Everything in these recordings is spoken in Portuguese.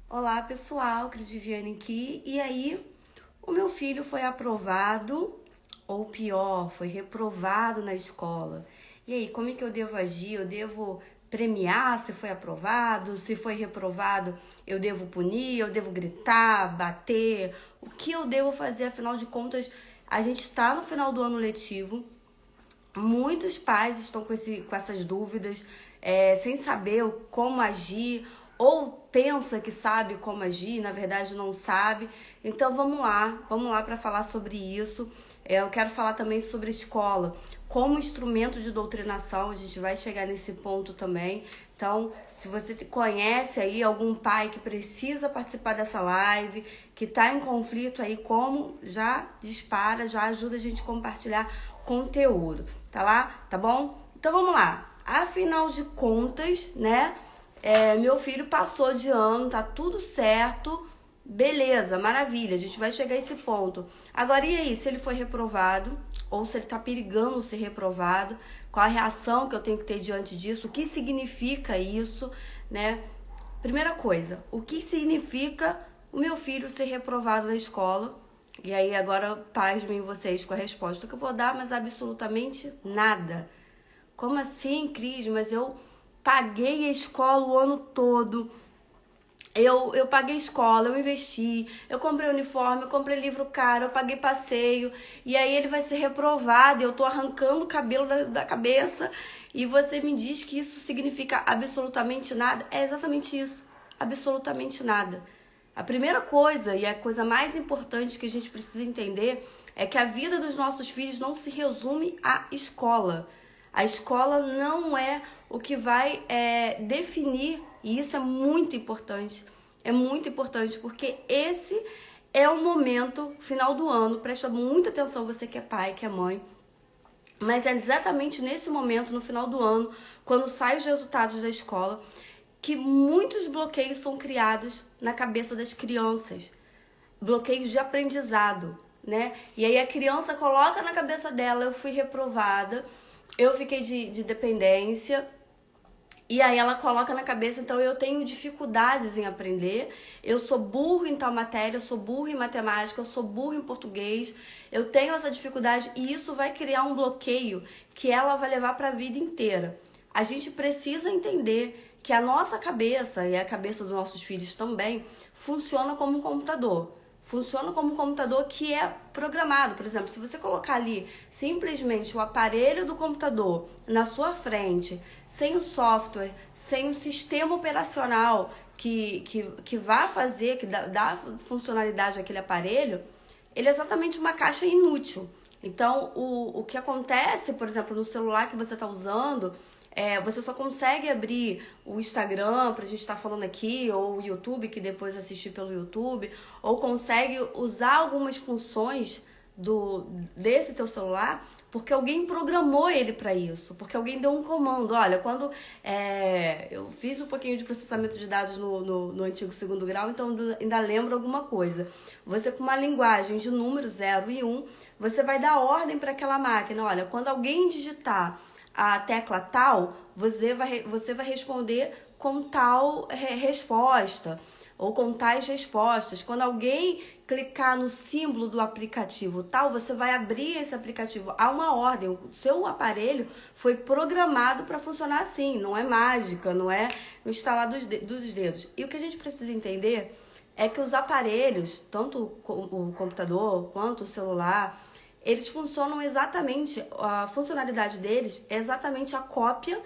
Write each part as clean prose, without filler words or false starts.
Olá pessoal, Cris Viviane aqui. E aí, o meu filho foi aprovado, ou pior, foi reprovado na escola. E aí, como é que eu devo agir? Eu devo premiar se foi aprovado? Se foi reprovado, eu devo punir? Eu devo gritar, bater? O que eu devo fazer? Afinal de contas, a gente está no final do ano letivo. Muitos pais estão com essas dúvidas, sem saber como agir, ou pensa que sabe como agir, na verdade não sabe. Então vamos lá para falar sobre isso. Eu quero falar também sobre escola, como instrumento de doutrinação, a gente vai chegar nesse ponto também. Então, se você conhece aí algum pai que precisa participar dessa live, que está em conflito aí, como já dispara, já ajuda a gente a compartilhar conteúdo, tá lá? Tá bom? Então vamos lá. Afinal de contas, né? Meu filho passou de ano, tá tudo certo. Beleza, maravilha, a gente vai chegar a esse ponto. Agora, e aí, se ele foi reprovado, ou se ele tá perigando ser reprovado, qual a reação que eu tenho que ter diante disso? O que significa isso, né? Primeira coisa, o que significa o meu filho ser reprovado na escola? E aí agora pasmem vocês com a resposta que eu vou dar, mas absolutamente nada. Como assim, Cris? Mas eu paguei a escola o ano todo. Eu paguei escola, eu investi, eu comprei uniforme, eu comprei livro caro, eu paguei passeio, e aí ele vai ser reprovado, eu tô arrancando o cabelo da cabeça, e você me diz que isso significa absolutamente nada? É exatamente isso, absolutamente nada. A primeira coisa, e a coisa mais importante que a gente precisa entender, é que a vida dos nossos filhos não se resume à escola. A escola não é o que vai definir, e isso é muito importante, porque esse é o momento, final do ano, presta muita atenção você que é pai, que é mãe, mas é exatamente nesse momento, no final do ano, quando saem os resultados da escola, que muitos bloqueios são criados na cabeça das crianças, bloqueios de aprendizado, né? E aí a criança coloca na cabeça dela, eu fui reprovada, eu fiquei de dependência, e aí ela coloca na cabeça, então eu tenho dificuldades em aprender, eu sou burro em tal matéria, eu sou burro em matemática, eu sou burro em português, eu tenho essa dificuldade e isso vai criar um bloqueio que ela vai levar para a vida inteira. A gente precisa entender que a nossa cabeça e a cabeça dos nossos filhos também funciona como um computador. Funciona como um computador que é programado. Por exemplo, se você colocar ali simplesmente o aparelho do computador na sua frente, sem o software, sem o sistema operacional que vai fazer, que dá funcionalidade àquele aparelho, ele é exatamente uma caixa inútil. Então, o que acontece, por exemplo, no celular que você está usando, você só consegue abrir o Instagram, pra gente estar falando aqui, ou o YouTube, que depois assistir pelo YouTube, ou consegue usar algumas funções desse teu celular, porque alguém programou ele para isso, porque alguém deu um comando. Olha, quando eu fiz um pouquinho de processamento de dados no antigo segundo grau, então ainda lembro alguma coisa. Você com uma linguagem de números 0 e 1, você vai dar ordem para aquela máquina. Olha, quando alguém digitar a tecla tal, você vai responder com tal resposta ou com tais respostas. Quando alguém clicar no símbolo do aplicativo tal, você vai abrir esse aplicativo. Há uma ordem, o seu aparelho foi programado para funcionar assim, não é mágica, não é o instalar dos dedos. E o que a gente precisa entender é que os aparelhos, tanto o computador quanto o celular, eles funcionam exatamente, a funcionalidade deles é exatamente a cópia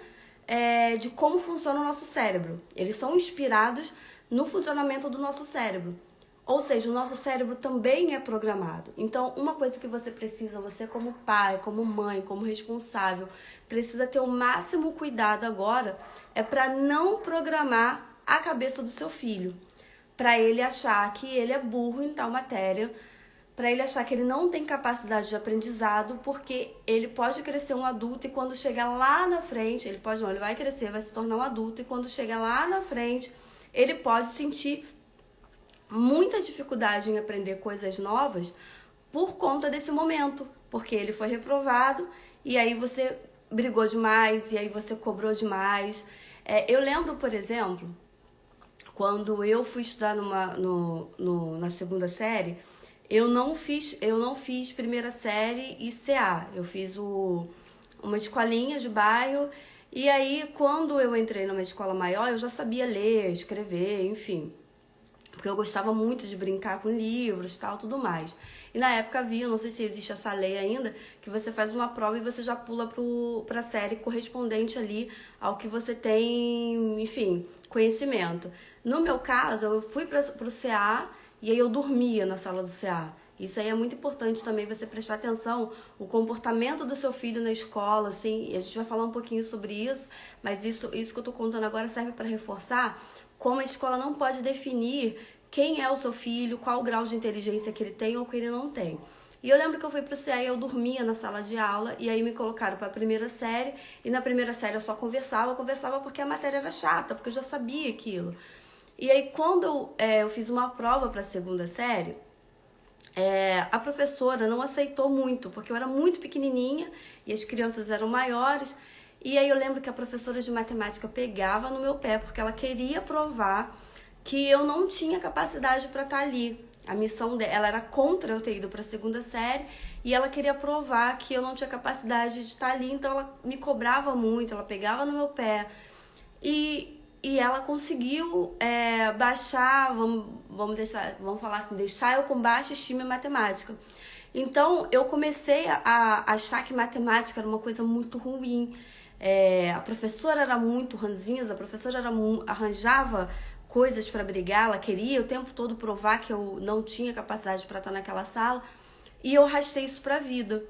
de como funciona o nosso cérebro. Eles são inspirados no funcionamento do nosso cérebro. Ou seja, o nosso cérebro também é programado. Então, uma coisa que você precisa, você como pai, como mãe, como responsável, precisa ter o máximo cuidado agora é para não programar a cabeça do seu filho, para ele achar que ele é burro em tal matéria, para ele achar que ele não tem capacidade de aprendizado, porque ele pode crescer um adulto e quando chegar lá na frente, ele vai crescer, vai se tornar um adulto e quando chegar lá na frente, ele pode sentir muita dificuldade em aprender coisas novas por conta desse momento, porque ele foi reprovado e aí você brigou demais e aí você cobrou demais. Eu lembro, por exemplo, Quando eu fui estudar na segunda série, eu não fiz primeira série e CA. Eu fiz uma escolinha de bairro. E aí, quando eu entrei numa escola maior, eu já sabia ler, escrever, enfim. Porque eu gostava muito de brincar com livros e tal, tudo mais. E na época havia, não sei se existe essa lei ainda, que você faz uma prova e você já pula pra série correspondente ali ao que você tem, enfim, conhecimento. No meu caso, eu fui pro CA e aí eu dormia na sala do CA. Isso aí é muito importante também, você prestar atenção o comportamento do seu filho na escola, assim, e a gente vai falar um pouquinho sobre isso, mas isso que eu tô contando agora serve para reforçar como a escola não pode definir quem é o seu filho, qual o grau de inteligência que ele tem ou que ele não tem. E eu lembro que eu fui pro CA e eu dormia na sala de aula, e aí me colocaram para a primeira série, e na primeira série eu só conversava porque a matéria era chata, porque eu já sabia aquilo. E aí quando eu fiz uma prova para a segunda série, a professora não aceitou muito, porque eu era muito pequenininha e as crianças eram maiores. E aí eu lembro que a professora de matemática pegava no meu pé, porque ela queria provar que eu não tinha capacidade para estar ali. A missão dela, ela era contra eu ter ido para a segunda série e ela queria provar que eu não tinha capacidade de estar ali, então ela me cobrava muito, ela pegava no meu pé. E ela conseguiu baixar, vamos falar assim, deixar eu com baixa estima em matemática. Então eu comecei a achar que matemática era uma coisa muito ruim. A professora era muito ranzinza, a professora arranjava coisas para brigar, ela queria o tempo todo provar que eu não tinha capacidade para estar naquela sala, e eu arrastei isso para a vida.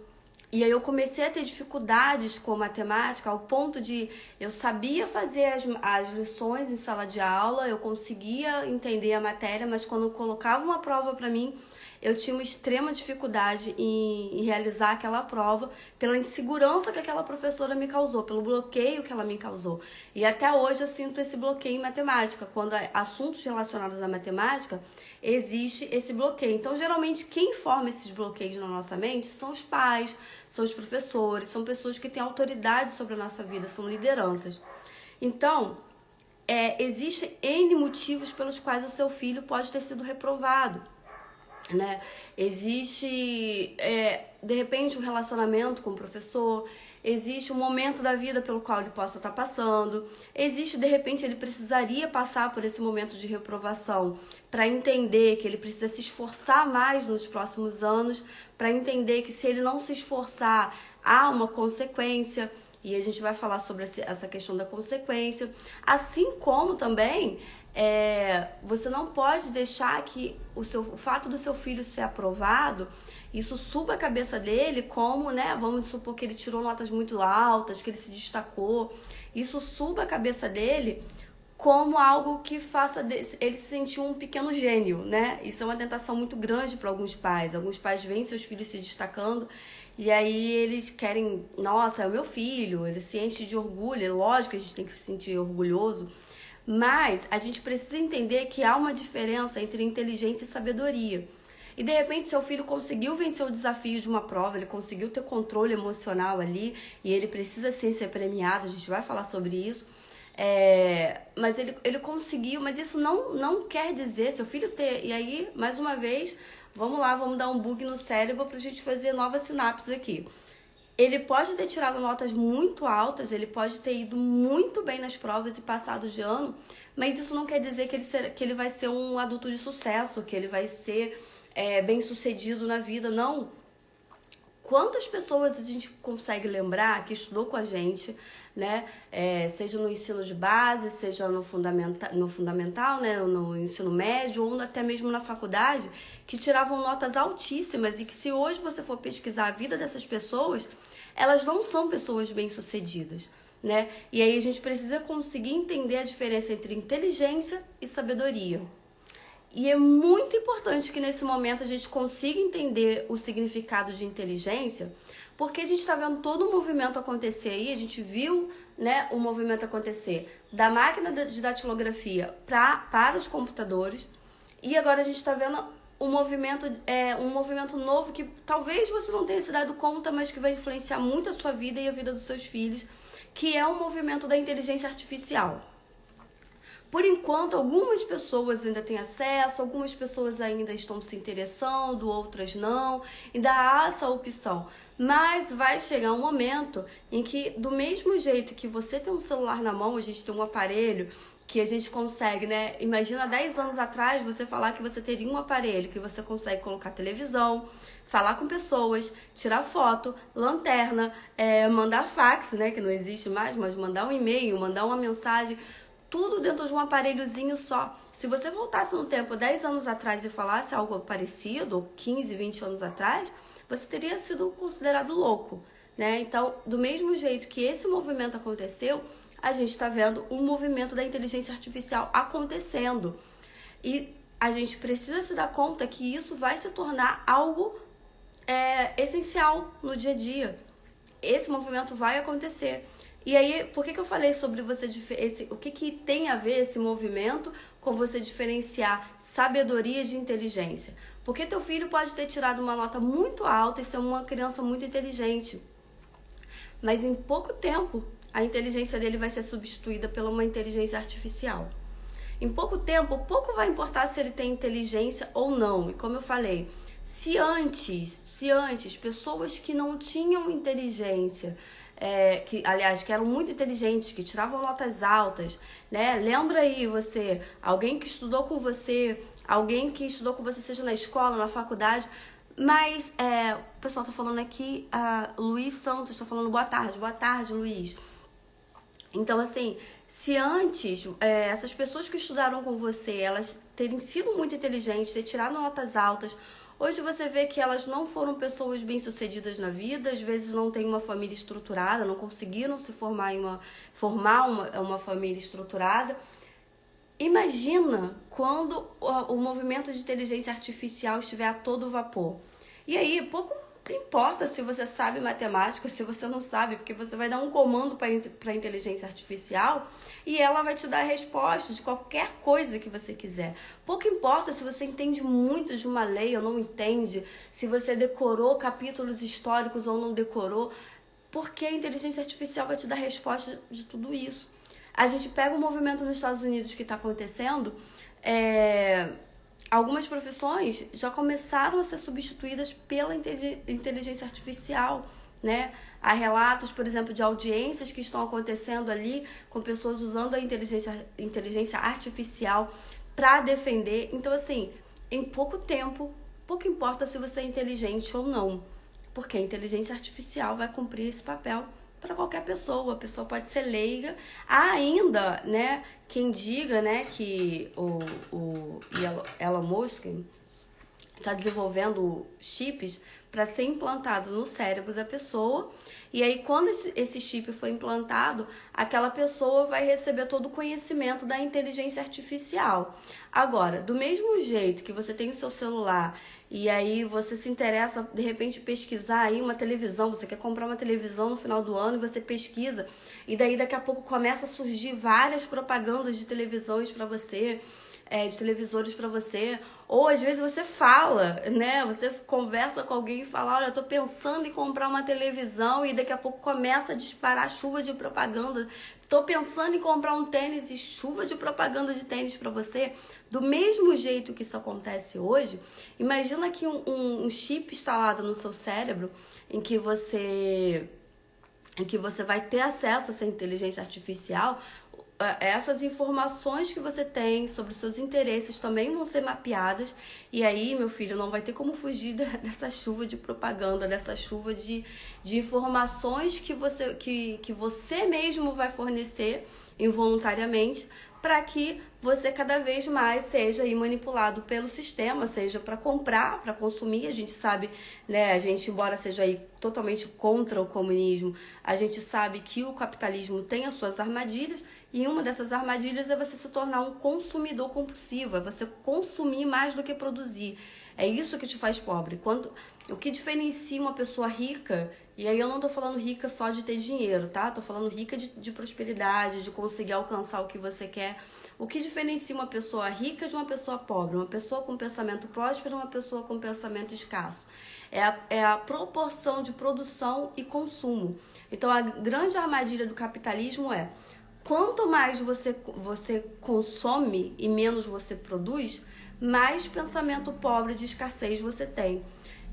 E aí eu comecei a ter dificuldades com matemática ao ponto de eu sabia fazer as lições em sala de aula, eu conseguia entender a matéria, mas quando colocava uma prova para mim, eu tinha uma extrema dificuldade em realizar aquela prova pela insegurança que aquela professora me causou, pelo bloqueio que ela me causou. E até hoje eu sinto esse bloqueio em matemática. Quando assuntos relacionados à matemática, existe esse bloqueio. Então, geralmente, quem forma esses bloqueios na nossa mente são os pais, são os professores, são pessoas que têm autoridade sobre a nossa vida, são lideranças. Então, existem N motivos pelos quais o seu filho pode ter sido reprovado. Né? Existe, de repente, um relacionamento com o professor, existe um momento da vida pelo qual ele possa estar passando, existe, de repente, ele precisaria passar por esse momento de reprovação para entender que ele precisa se esforçar mais nos próximos anos, para entender que se ele não se esforçar, há uma consequência, e a gente vai falar sobre essa questão da consequência, assim como também você não pode deixar que o fato do seu filho ser aprovado, isso suba a cabeça dele como, né, vamos supor que ele tirou notas muito altas, que ele se destacou, isso suba a cabeça dele como algo que faça ele se sentir um pequeno gênio, né? Isso é uma tentação muito grande para alguns pais. Alguns pais veem seus filhos se destacando e aí eles querem, nossa, é o meu filho, ele se enche de orgulho, é lógico que a gente tem que se sentir orgulhoso, mas a gente precisa entender que há uma diferença entre inteligência e sabedoria. E de repente seu filho conseguiu vencer o desafio de uma prova, ele conseguiu ter controle emocional ali e ele precisa sim ser premiado, a gente vai falar sobre isso. Mas ele conseguiu, mas isso não quer dizer, seu filho ter, e aí, mais uma vez, vamos lá, vamos dar um bug no cérebro pra gente fazer novas sinapses aqui. Ele pode ter tirado notas muito altas, ele pode ter ido muito bem nas provas e passado de ano, mas isso não quer dizer que ele vai ser um adulto de sucesso, que ele vai ser bem sucedido na vida, não. Quantas pessoas a gente consegue lembrar que estudou com a gente, né? Seja no ensino de base, seja no fundamental, né? No ensino médio ou até mesmo na faculdade, que tiravam notas altíssimas e que se hoje você for pesquisar a vida dessas pessoas, elas não são pessoas bem-sucedidas, né? E aí a gente precisa conseguir entender a diferença entre inteligência e sabedoria. E é muito importante que nesse momento a gente consiga entender o significado de inteligência, porque a gente está vendo todo o movimento acontecer aí, a gente viu, né, o movimento acontecer da máquina de datilografia para os computadores, e agora a gente está vendo um movimento novo que talvez você não tenha se dado conta, mas que vai influenciar muito a sua vida e a vida dos seus filhos, que é o movimento da inteligência artificial. Por enquanto, algumas pessoas ainda têm acesso, algumas pessoas ainda estão se interessando, outras não, ainda há essa opção. Mas vai chegar um momento em que, do mesmo jeito que você tem um celular na mão, a gente tem um aparelho que a gente consegue, né? Imagina 10 anos atrás você falar que você teria um aparelho que você consegue colocar televisão, falar com pessoas, tirar foto, lanterna, mandar fax, né? Que não existe mais, mas mandar um e-mail, mandar uma mensagem, tudo dentro de um aparelhozinho só. Se você voltasse no tempo 10 anos atrás e falasse algo parecido, ou 15, 20 anos atrás, você teria sido considerado louco, né? Então, do mesmo jeito que esse movimento aconteceu, a gente está vendo o movimento da inteligência artificial acontecendo. E a gente precisa se dar conta que isso vai se tornar algo essencial no dia a dia. Esse movimento vai acontecer. E aí, por que eu falei sobre você o que tem a ver esse movimento com você diferenciar sabedoria de inteligência? Porque teu filho pode ter tirado uma nota muito alta e ser uma criança muito inteligente, mas em pouco tempo a inteligência dele vai ser substituída por uma inteligência artificial. Em pouco tempo, pouco vai importar se ele tem inteligência ou não. E como eu falei, se antes pessoas que não tinham inteligência, que eram muito inteligentes, que tiravam notas altas, né? Lembra aí você, alguém que estudou com você, seja na escola, na faculdade, mas o pessoal tá falando aqui, Luiz Santos tá falando boa tarde, Luiz. Então, assim, se antes essas pessoas que estudaram com você, elas terem sido muito inteligentes, ter tirado notas altas, hoje você vê que elas não foram pessoas bem-sucedidas na vida, às vezes não têm uma família estruturada, não conseguiram se formar uma família estruturada. Imagina quando o movimento de inteligência artificial estiver a todo vapor. E aí, pouco importa se você sabe matemática, se você não sabe, porque você vai dar um comando para a inteligência artificial e ela vai te dar a resposta de qualquer coisa que você quiser. Pouco importa se você entende muito de uma lei ou não entende, se você decorou capítulos históricos ou não decorou, porque a inteligência artificial vai te dar a resposta de tudo isso. A gente pega o movimento nos Estados Unidos que está acontecendo, algumas profissões já começaram a ser substituídas pela inteligência artificial, né? Há relatos, por exemplo, de audiências que estão acontecendo ali com pessoas usando a inteligência artificial para defender. Então, assim, em pouco tempo, pouco importa se você é inteligente ou não, porque a inteligência artificial vai cumprir esse papel para qualquer pessoa. A pessoa pode ser leiga. Há ainda, né, quem diga, né, que o Elon Musk está desenvolvendo chips para ser implantado no cérebro da pessoa. E aí, quando esse chip for implantado, aquela pessoa vai receber todo o conhecimento da inteligência artificial. Agora, do mesmo jeito que você tem o seu celular e aí você se interessa, de repente, pesquisar aí uma televisão, você quer comprar uma televisão no final do ano e você pesquisa, e daí daqui a pouco começa a surgir várias propagandas de televisões para você, de televisores para você, ou às vezes você fala, né? Você conversa com alguém e fala, olha, eu tô pensando em comprar uma televisão, e daqui a pouco começa a disparar chuva de propaganda. Tô pensando em comprar um tênis e chuva de propaganda de tênis para você. Do mesmo jeito que isso acontece hoje, imagina que um chip instalado no seu cérebro em que você vai ter acesso a essa inteligência artificial. Essas informações que você tem sobre os seus interesses também vão ser mapeadas, e aí, meu filho, não vai ter como fugir dessa chuva de propaganda, dessa chuva de informações que você mesmo vai fornecer involuntariamente, para que você cada vez mais seja aí manipulado pelo sistema, seja para comprar, para consumir. A gente sabe, né, a gente, embora seja aí totalmente contra o comunismo, a gente sabe que o capitalismo tem as suas armadilhas, e uma dessas armadilhas é você se tornar um consumidor compulsivo, é você consumir mais do que produzir. É isso que te faz pobre. O que diferencia uma pessoa rica, e aí eu não tô falando rica só de ter dinheiro, tá? Tô falando rica de prosperidade, de conseguir alcançar o que você quer. O que diferencia uma pessoa rica de uma pessoa pobre, uma pessoa com pensamento próspero, uma pessoa com pensamento escasso? É a proporção de produção e consumo. Então, a grande armadilha do capitalismo é: quanto mais você consome e menos você produz, mais pensamento pobre de escassez você tem.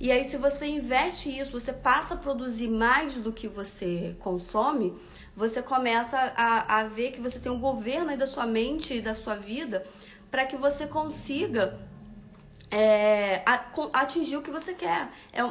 E aí, se você investe isso, você passa a produzir mais do que você consome, você começa a ver que você tem um governo aí da sua mente e da sua vida para que você consiga atingir o que você quer.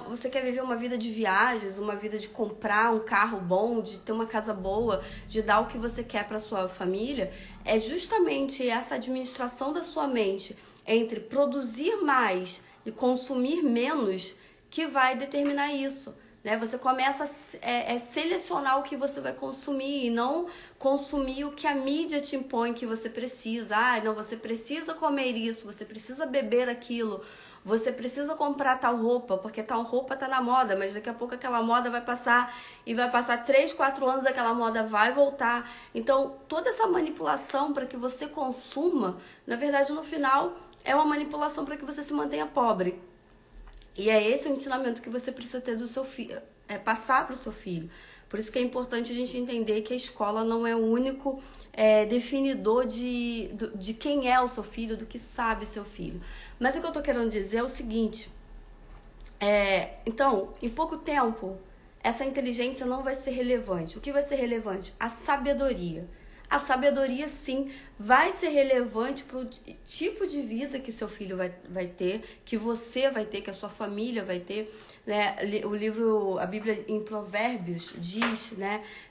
Você quer viver uma vida de viagens, uma vida de comprar um carro bom, de ter uma casa boa, de dar o que você quer para sua família. É justamente essa administração da sua mente entre produzir mais e consumir menos que vai determinar isso. Você começa a selecionar o que você vai consumir e não consumir o que a mídia te impõe que você precisa. Não, você precisa comer isso, você precisa beber aquilo, você precisa comprar tal roupa, porque tal roupa tá na moda, mas daqui a pouco aquela moda vai passar e vai passar 3, 4 anos, aquela moda vai voltar. Então, toda essa manipulação para que você consuma, na verdade, no final, é uma manipulação para que você se mantenha pobre. E é esse o ensinamento que você precisa ter do seu filho, passar para o seu filho. Por isso que é importante a gente entender que a escola não é o único definidor de quem é o seu filho, do que sabe seu filho. Mas o que eu estou querendo dizer é o seguinte, então, em pouco tempo, essa inteligência não vai ser relevante. O que vai ser relevante? A sabedoria. A sabedoria, sim, vai ser relevante para o tipo de vida que seu filho vai ter, que você vai ter, que a sua família vai ter. O livro, a Bíblia em Provérbios diz,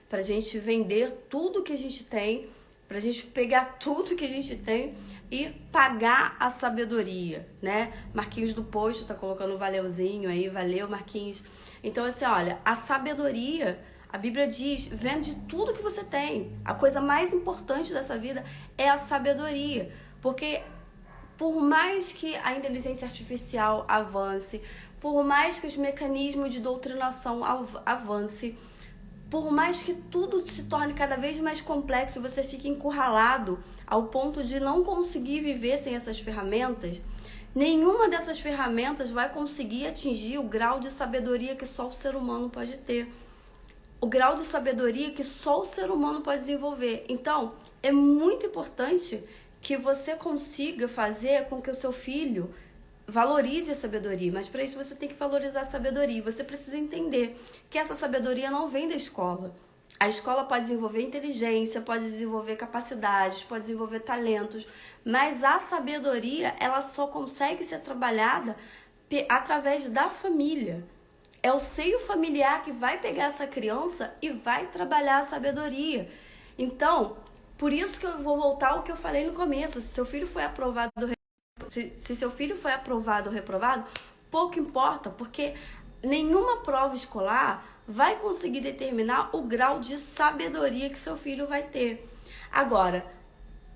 para a gente vender tudo que a gente tem, para a gente pegar tudo que a gente tem e pagar a sabedoria, Marquinhos do Posto tá colocando um valeuzinho aí, valeu, Marquinhos. Então, assim, olha, a sabedoria... A Bíblia diz, vende tudo que você tem. A coisa mais importante dessa vida é a sabedoria. Porque por mais que a inteligência artificial avance, por mais que os mecanismos de doutrinação avance, por mais que tudo se torne cada vez mais complexo e você fique encurralado ao ponto de não conseguir viver sem essas ferramentas, nenhuma dessas ferramentas vai conseguir atingir o grau de sabedoria que só o ser humano pode ter. O grau de sabedoria que só o ser humano pode desenvolver. Então, é muito importante que você consiga fazer com que o seu filho valorize a sabedoria. Mas para isso você tem que valorizar a sabedoria. Você precisa entender que essa sabedoria não vem da escola. A escola pode desenvolver inteligência, pode desenvolver capacidades, pode desenvolver talentos. Mas a sabedoria, ela só consegue ser trabalhada através da família. É o seio familiar que vai pegar essa criança e vai trabalhar a sabedoria. Então, por isso que eu vou voltar ao que eu falei no começo. Se seu filho foi aprovado, se seu filho foi aprovado ou reprovado, pouco importa, porque nenhuma prova escolar vai conseguir determinar o grau de sabedoria que seu filho vai ter. Agora,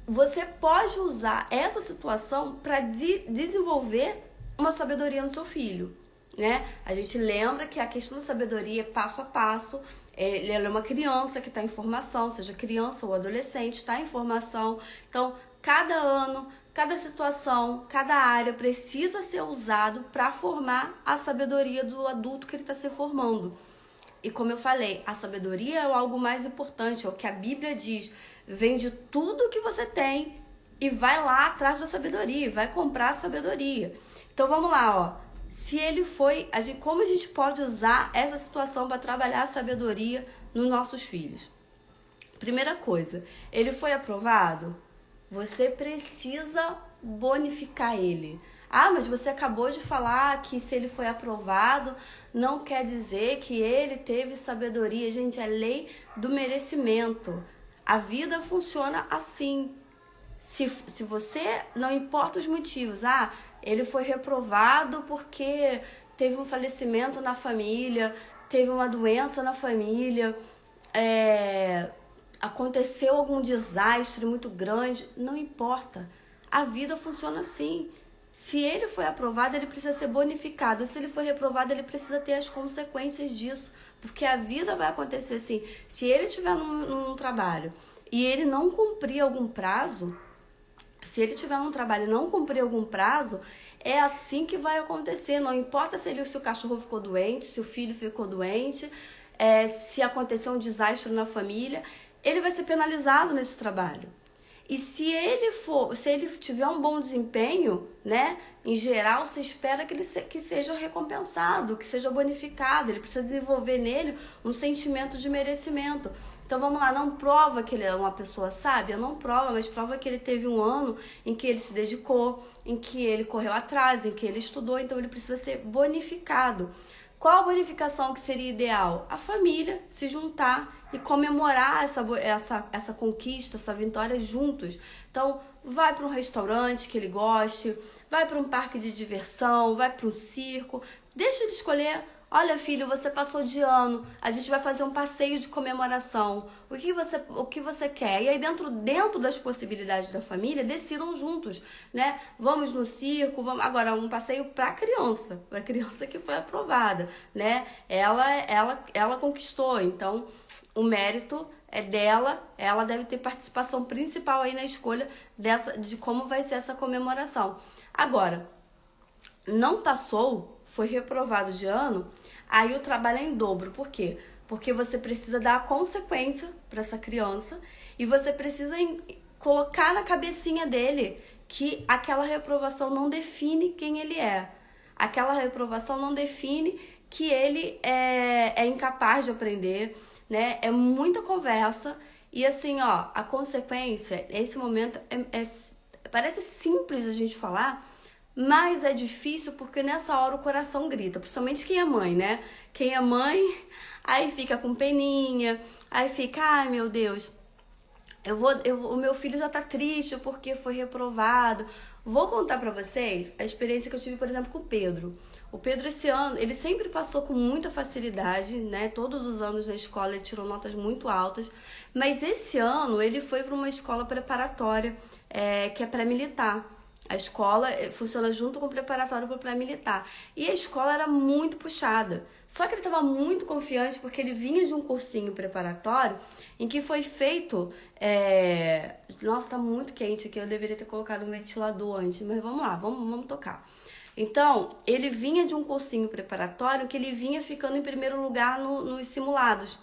você pode usar essa situação para desenvolver uma sabedoria no seu filho. A gente lembra que a questão da sabedoria é passo a passo. Ele é uma criança que está em formação, seja criança ou adolescente, está em formação. Então, cada ano, cada situação, cada área precisa ser usado para formar a sabedoria do adulto que ele está se formando. E como eu falei, a sabedoria é algo mais importante, é o que a Bíblia diz. Vende tudo que você tem e vai lá atrás da sabedoria, vai comprar a sabedoria. Então, vamos lá, Se ele foi, como a gente pode usar essa situação para trabalhar a sabedoria nos nossos filhos? Primeira coisa, ele foi aprovado? Você precisa bonificar ele. Mas você acabou de falar que se ele foi aprovado, não quer dizer que ele teve sabedoria. Gente, é lei do merecimento. A vida funciona assim. Se você, não importa os motivos, ele foi reprovado porque teve um falecimento na família, teve uma doença na família, aconteceu algum desastre muito grande, não importa. A vida funciona assim. Se ele foi aprovado, ele precisa ser bonificado. Se ele foi reprovado, ele precisa ter as consequências disso, porque a vida vai acontecer assim. Se ele estiver num trabalho e ele não cumprir algum prazo, se ele estiver num trabalho e não cumprir algum prazo, é assim que vai acontecer. Não importa se o cachorro ficou doente, se o filho ficou doente, se aconteceu um desastre na família, ele vai ser penalizado nesse trabalho. E se ele tiver um bom desempenho, né, em geral, você espera que seja recompensado, que seja bonificado. Ele precisa desenvolver nele um sentimento de merecimento. Então vamos lá, não prova que ele é uma pessoa sábia, não prova, mas prova que ele teve um ano em que ele se dedicou, em que ele correu atrás, em que ele estudou, então ele precisa ser bonificado. Qual a bonificação que seria ideal? A família se juntar e comemorar essa conquista, essa vitória juntos. Então, vai para um restaurante que ele goste, vai para um parque de diversão, vai para um circo. Deixa ele escolher. Olha, filho, você passou de ano, a gente vai fazer um passeio de comemoração. O que você quer? E aí, dentro das possibilidades da família, decidam juntos, né? Vamos no circo, vamos... Agora, um passeio para a criança que foi aprovada, né? Ela conquistou, então o mérito é dela, ela deve ter participação principal aí na escolha de como vai ser essa comemoração. Agora, não passou, foi reprovado de ano, aí o trabalho é em dobro. Por quê? Porque você precisa dar a consequência para essa criança e você precisa colocar na cabecinha dele que aquela reprovação não define quem ele é. Aquela reprovação não define que ele é incapaz de aprender, né? É muita conversa e assim, ó, a consequência, esse momento parece simples a gente falar, mas é difícil porque nessa hora o coração grita, principalmente quem é mãe, né? Quem é mãe, aí fica com peninha, aí fica, ai meu Deus, o meu filho já tá triste porque foi reprovado. Vou contar pra vocês a experiência que eu tive, por exemplo, com o Pedro. O Pedro, esse ano, ele sempre passou com muita facilidade, né? Todos os anos na escola ele tirou notas muito altas, mas esse ano ele foi para uma escola preparatória, que é pré-militar. A escola funciona junto com o preparatório para o pré-militar. E a escola era muito puxada. Só que ele estava muito confiante porque ele vinha de um cursinho preparatório em que foi feito... Nossa, tá muito quente aqui. Eu deveria ter colocado um ventilador antes. Mas vamos lá, vamos tocar. Então, ele vinha de um cursinho preparatório que ele vinha ficando em primeiro lugar nos simulados.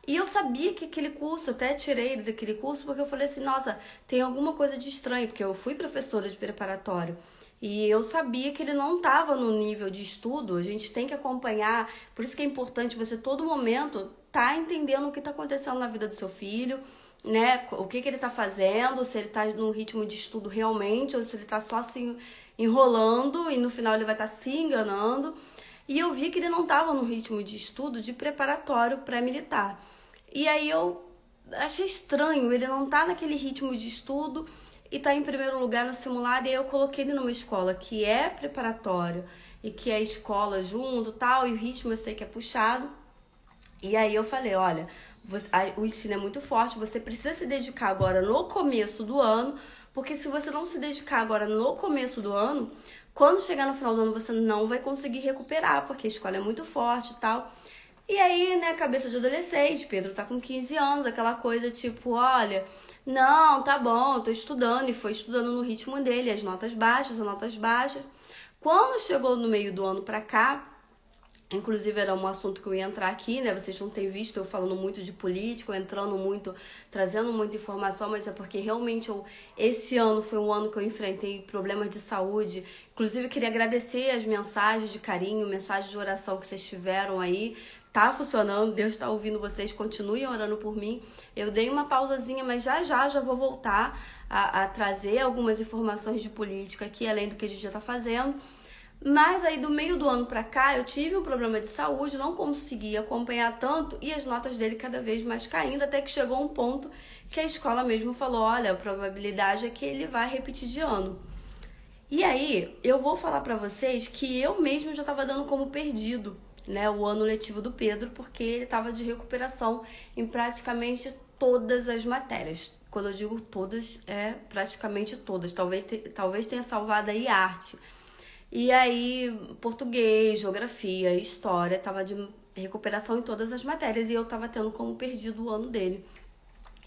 E eu sabia que aquele curso, eu até tirei ele daquele curso, porque eu falei assim, nossa, tem alguma coisa de estranho, porque eu fui professora de preparatório. E eu sabia que ele não estava no nível de estudo, a gente tem que acompanhar, por isso que é importante você, todo momento, tá entendendo o que está acontecendo na vida do seu filho, né? O que ele está fazendo, se ele está num ritmo de estudo realmente, ou se ele está só se enrolando e no final ele vai estar se enganando. E eu vi que ele não estava no ritmo de estudo de preparatório pré-militar. E aí eu achei estranho, ele não tá naquele ritmo de estudo e tá em primeiro lugar no simulado. E aí eu coloquei ele numa escola que é preparatório e que é escola junto tal, e o ritmo eu sei que é puxado. E aí eu falei, olha, o ensino é muito forte, você precisa se dedicar agora no começo do ano, porque se você não se dedicar agora no começo do ano, quando chegar no final do ano você não vai conseguir recuperar, porque a escola é muito forte e tal. E aí, né, cabeça de adolescente, Pedro tá com 15 anos, aquela coisa tipo, olha, não, tá bom, tô estudando, e foi estudando no ritmo dele, as notas baixas. Quando chegou no meio do ano pra cá, inclusive era um assunto que eu ia entrar aqui, né, vocês não têm visto eu falando muito de político, entrando muito, trazendo muita informação, mas é porque realmente esse ano foi um ano que eu enfrentei problemas de saúde. Inclusive, eu queria agradecer as mensagens de carinho, mensagens de oração que vocês tiveram aí. Tá funcionando, Deus está ouvindo vocês, continuem orando por mim. Eu dei uma pausazinha, mas já vou voltar a trazer algumas informações de política aqui, além do que a gente já tá fazendo. Mas aí do meio do ano pra cá eu tive um problema de saúde, não consegui acompanhar tanto e as notas dele cada vez mais caindo, até que chegou um ponto que a escola mesmo falou, olha, a probabilidade é que ele vai repetir de ano. E aí eu vou falar pra vocês que eu mesmo já tava dando como perdido, né, o ano letivo do Pedro, porque ele estava de recuperação em praticamente todas as matérias. Quando eu digo todas, é praticamente todas. Talvez tenha salvado aí arte. E aí, português, geografia, história, estava de recuperação em todas as matérias. E eu estava tendo como perdido o ano dele.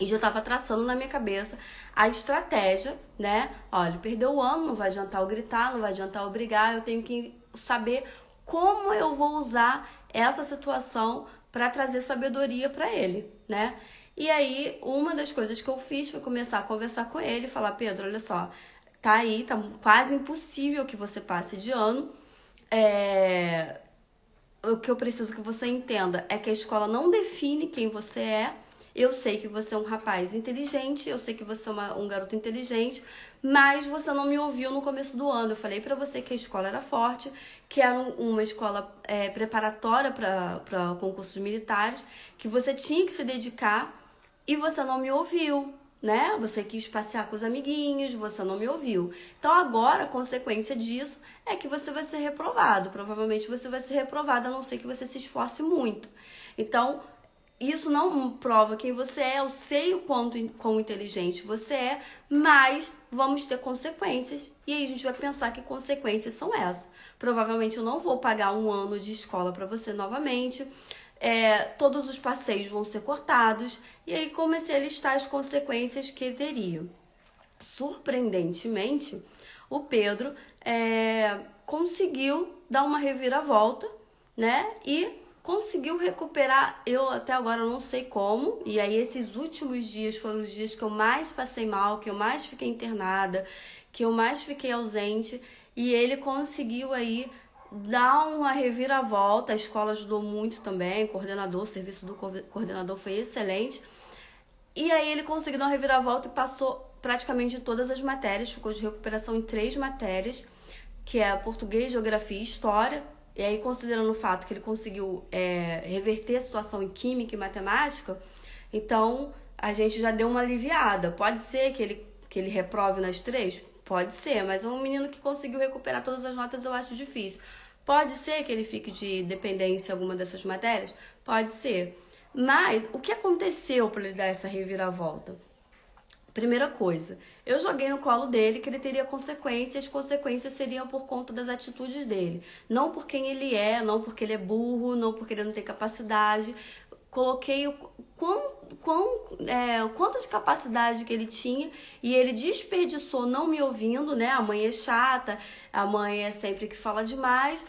E já estava traçando na minha cabeça a estratégia, né? Olha, perdeu o ano, não vai adiantar eu gritar, não vai adiantar eu brigar. Eu tenho que saber como eu vou usar essa situação para trazer sabedoria para ele, né? E aí, uma das coisas que eu fiz foi começar a conversar com ele, falar, Pedro, olha só, tá aí, tá quase impossível que você passe de ano. O que eu preciso que você entenda é que a escola não define quem você é. Eu sei que você é um rapaz inteligente, eu sei que você é um garoto inteligente, mas você não me ouviu no começo do ano. Eu falei pra você que a escola era forte, que era uma escola preparatória para concursos militares, que você tinha que se dedicar e você não me ouviu, né? Você quis passear com os amiguinhos, você não me ouviu. Então agora, a consequência disso é que você vai ser reprovado. Provavelmente você vai ser reprovado, a não ser que você se esforce muito. Então, isso não prova quem você é, eu sei o quão inteligente você é, mas vamos ter consequências. E aí a gente vai pensar que consequências são essas. Provavelmente eu não vou pagar um ano de escola para você novamente. Todos os passeios vão ser cortados. E aí comecei a listar as consequências que teria. Surpreendentemente, o Pedro conseguiu dar uma reviravolta, né? E conseguiu recuperar. Eu até agora não sei como. E aí esses últimos dias foram os dias que eu mais passei mal, que eu mais fiquei internada, que eu mais fiquei ausente. E ele conseguiu aí dar uma reviravolta. A escola ajudou muito também, o serviço do coordenador foi excelente. E aí ele conseguiu dar uma reviravolta e passou praticamente em todas as matérias, ficou de recuperação em 3 matérias, que é português, geografia e história. E aí, considerando o fato que ele conseguiu reverter a situação em química e matemática, então a gente já deu uma aliviada. Pode ser que ele reprove nas 3? Pode ser, mas um menino que conseguiu recuperar todas as notas eu acho difícil. Pode ser que ele fique de dependência em alguma dessas matérias? Pode ser. Mas o que aconteceu para ele dar essa reviravolta? Primeira coisa, eu joguei no colo dele que ele teria consequências, as consequências seriam por conta das atitudes dele. Não por quem ele é, não porque ele é burro, não porque ele não tem capacidade. Coloquei o quanto de capacidade que ele tinha e ele desperdiçou não me ouvindo, né? A mãe é chata, a mãe é sempre que fala demais.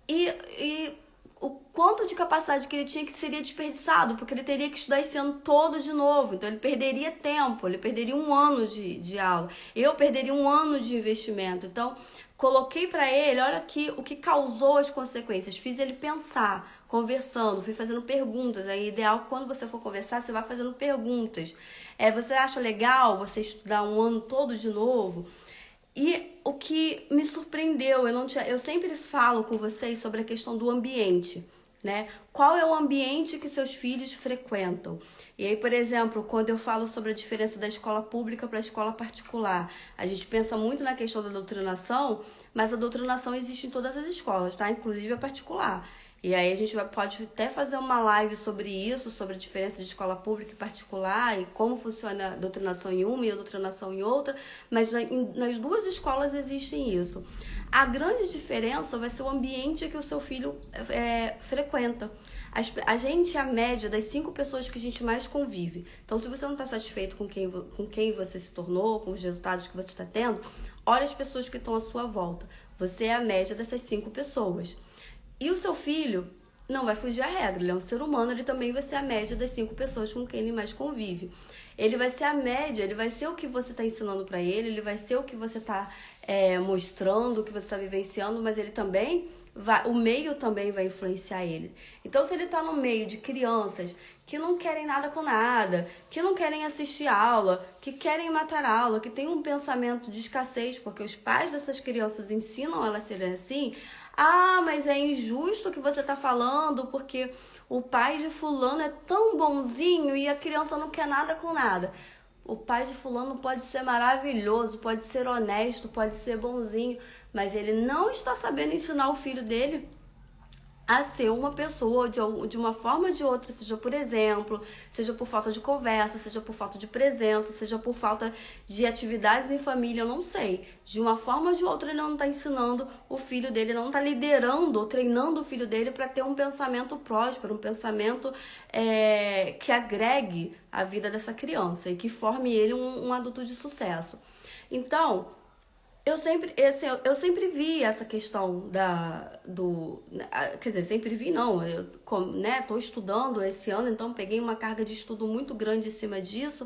E o quanto de capacidade que ele tinha que seria desperdiçado, porque ele teria que estudar esse ano todo de novo, então ele perderia tempo, ele perderia um ano de aula, eu perderia um ano de investimento. Então, coloquei para ele, olha aqui o que causou as consequências, fiz ele pensar, conversando, fui fazendo perguntas. É ideal quando você for conversar, você vai fazendo perguntas. Você acha legal você estudar um ano todo de novo? E o que me surpreendeu, eu sempre falo com vocês sobre a questão do ambiente, né? Qual é o ambiente que seus filhos frequentam? E aí, por exemplo, quando eu falo sobre a diferença da escola pública para a escola particular, a gente pensa muito na questão da doutrinação, mas a doutrinação existe em todas as escolas, tá? Inclusive a particular. E aí a gente pode até fazer uma live sobre isso, sobre a diferença de escola pública e particular e como funciona a doutrinação em uma e a doutrinação em outra, mas nas duas escolas existem isso. A grande diferença vai ser o ambiente que o seu filho frequenta. A gente é a média das 5 pessoas que a gente mais convive. Então, se você não está satisfeito com quem você se tornou, com os resultados que você está tendo, olha as pessoas que estão à sua volta. Você é a média dessas 5 pessoas. E o seu filho não vai fugir à regra, ele é um ser humano, ele também vai ser a média das 5 pessoas com quem ele mais convive. Ele vai ser a média, ele vai ser o que você está ensinando para ele vai ser o que você está mostrando, o que você está vivenciando, mas ele também o meio também vai influenciar ele. Então, se ele está no meio de crianças que não querem nada com nada, que não querem assistir aula, que querem matar aula, que tem um pensamento de escassez, porque os pais dessas crianças ensinam elas a serem assim. Ah, mas é injusto o que você está falando, porque o pai de fulano é tão bonzinho e a criança não quer nada com nada. O pai de fulano pode ser maravilhoso, pode ser honesto, pode ser bonzinho, mas ele não está sabendo ensinar o filho dele a ser uma pessoa de uma forma ou de outra, seja por exemplo, seja por falta de conversa, seja por falta de presença, seja por falta de atividades em família, eu não sei. De uma forma ou de outra ele não está ensinando o filho dele, não está liderando ou treinando o filho dele para ter um pensamento próspero, um pensamento que agregue a vida dessa criança e que forme ele um adulto de sucesso. Então, eu sempre vi essa questão quer dizer, sempre vi não, né, tô estudando esse ano, então peguei uma carga de estudo muito grande em cima disso,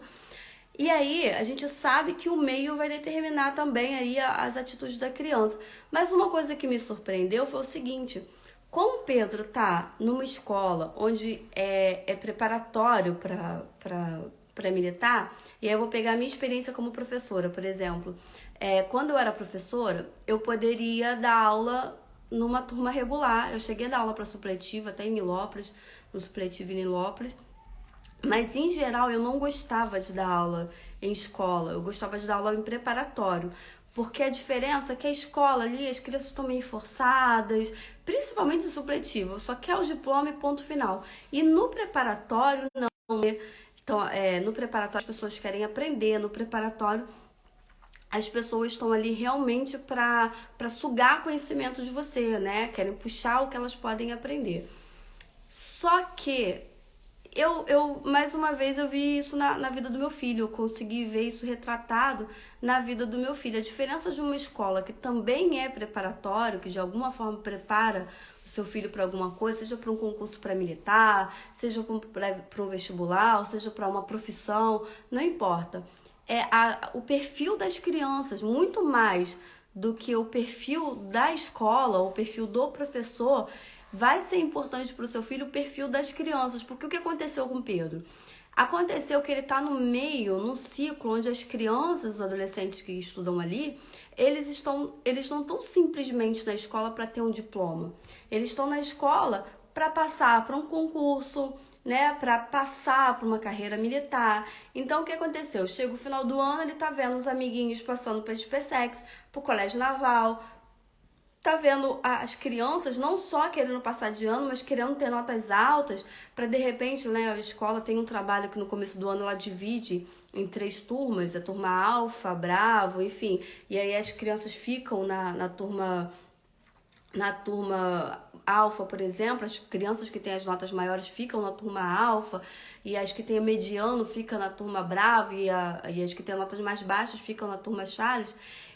e aí a gente sabe que o meio vai determinar também aí as atitudes da criança, mas uma coisa que me surpreendeu foi o seguinte, como o Pedro tá numa escola onde é preparatório para militar, e aí eu vou pegar a minha experiência como professora, por exemplo. Quando eu era professora, eu poderia dar aula numa turma regular. Eu cheguei a dar aula para supletiva, até em Nilópolis, no supletivo em Nilópolis. Mas, em geral, eu não gostava de dar aula em escola. Eu gostava de dar aula em preparatório. Porque a diferença é que a escola ali, as crianças estão meio forçadas, principalmente em supletivo. Só quer o diploma e ponto final. E no preparatório, não. Então, no preparatório, as pessoas querem aprender. No preparatório, as pessoas estão ali realmente para sugar conhecimento de você, né? Querem puxar o que elas podem aprender. Só que mais uma vez, eu vi isso na vida do meu filho. Eu consegui ver isso retratado na vida do meu filho. A diferença de uma escola que também é preparatório, que de alguma forma prepara o seu filho para alguma coisa, seja para um concurso pré-militar, seja para um vestibular, ou seja para uma profissão, não importa. O perfil das crianças, muito mais do que o perfil da escola, o perfil do professor, vai ser importante para o seu filho o perfil das crianças. Porque o que aconteceu com o Pedro? Aconteceu que ele está no meio, num ciclo onde as crianças, os adolescentes que estudam ali, eles não estão simplesmente na escola para ter um diploma. Eles estão na escola para passar para um concurso, né, para passar por uma carreira militar. Então, o que aconteceu? Chega o final do ano, ele tá vendo os amiguinhos passando para a SpaceX, para o Colégio Naval, tá vendo as crianças não só querendo passar de ano, mas querendo ter notas altas, para de repente, né, a escola tem um trabalho que no começo do ano ela divide em 3 turmas, a turma Alfa, Bravo, enfim, e aí as crianças ficam na turma alfa, por exemplo, as crianças que têm as notas maiores ficam na turma alfa, e as que têm o mediano ficam na turma bravo, e as que têm notas mais baixas ficam na turma Charles.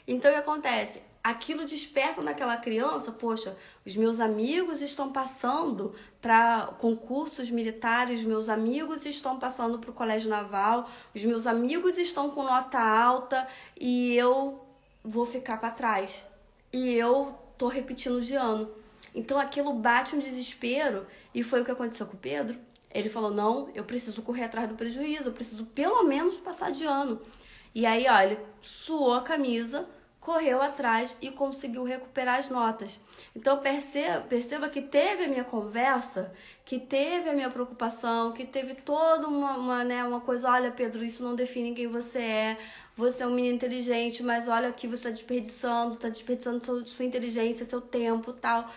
Então, o que acontece? Aquilo desperta naquela criança, poxa, os meus amigos estão passando para concursos militares, meus amigos estão passando para o Colégio Naval, os meus amigos estão com nota alta e eu vou ficar para trás. E eu tô repetindo de ano. Então aquilo bate um desespero, e foi o que aconteceu com o Pedro. Ele falou, não, eu preciso correr atrás do prejuízo, eu preciso pelo menos passar de ano. E aí, ó, ele suou a camisa, correu atrás e conseguiu recuperar as notas. Então perceba que teve a minha conversa, que teve a minha preocupação, que teve toda uma coisa, olha, Pedro, isso não define quem você é um menino inteligente, mas olha aqui, você está desperdiçando sua inteligência, seu tempo, tal.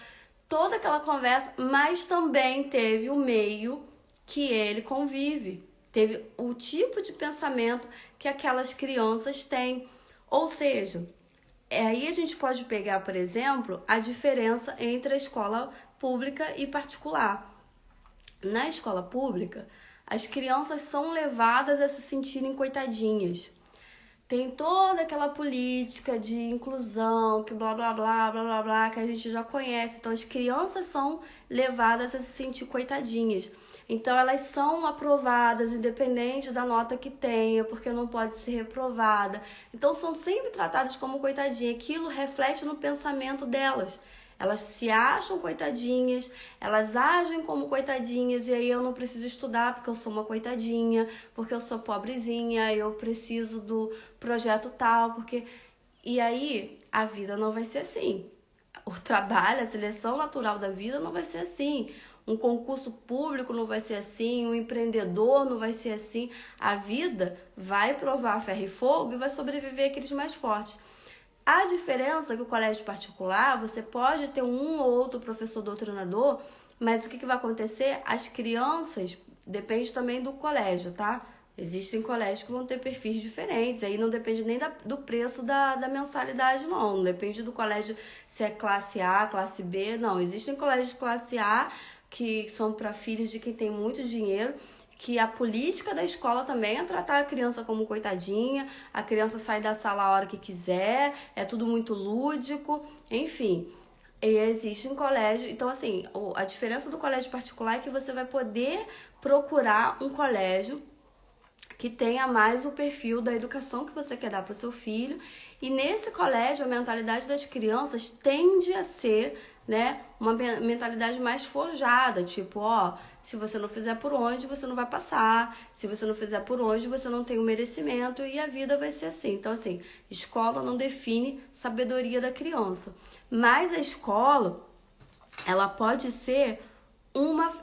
Toda aquela conversa, mas também teve o meio que ele convive. Teve o tipo de pensamento que aquelas crianças têm. Ou seja, aí a gente pode pegar, por exemplo, a diferença entre a escola pública e particular. Na escola pública, as crianças são levadas a se sentirem coitadinhas. Tem toda aquela política de inclusão, que blá, blá, blá, blá, blá, blá, que a gente já conhece. Então, as crianças são levadas a se sentir coitadinhas. Então, elas são aprovadas, independente da nota que tenha, porque não pode ser reprovada. Então, são sempre tratadas como coitadinha. Aquilo reflete no pensamento delas. Elas se acham coitadinhas, elas agem como coitadinhas, e aí eu não preciso estudar porque eu sou uma coitadinha, porque eu sou pobrezinha, eu preciso do projeto tal, porque... E aí a vida não vai ser assim. O trabalho, a seleção natural da vida não vai ser assim. Um concurso público não vai ser assim, um empreendedor não vai ser assim. A vida vai provar ferro e fogo e vai sobreviver aqueles mais fortes. A diferença é que o colégio particular, você pode ter um ou outro professor doutrinador, mas o que vai acontecer? As crianças, depende também do colégio, tá? Existem colégios que vão ter perfis diferentes, aí não depende nem do preço da mensalidade, não depende do colégio se é classe A, classe B, não. Existem colégios de classe A que são para filhos de quem tem muito dinheiro, que a política da escola também é tratar a criança como coitadinha, a criança sai da sala a hora que quiser, é tudo muito lúdico, enfim. E existe em colégio, então assim, a diferença do colégio particular é que você vai poder procurar um colégio que tenha mais o perfil da educação que você quer dar para o seu filho. E nesse colégio, a mentalidade das crianças tende a ser, né, uma mentalidade mais forjada, tipo, ó, se você não fizer por onde, você não vai passar, se você não fizer por onde, você não tem o merecimento, e a vida vai ser assim. Então, assim, escola não define sabedoria da criança, mas a escola, ela pode ser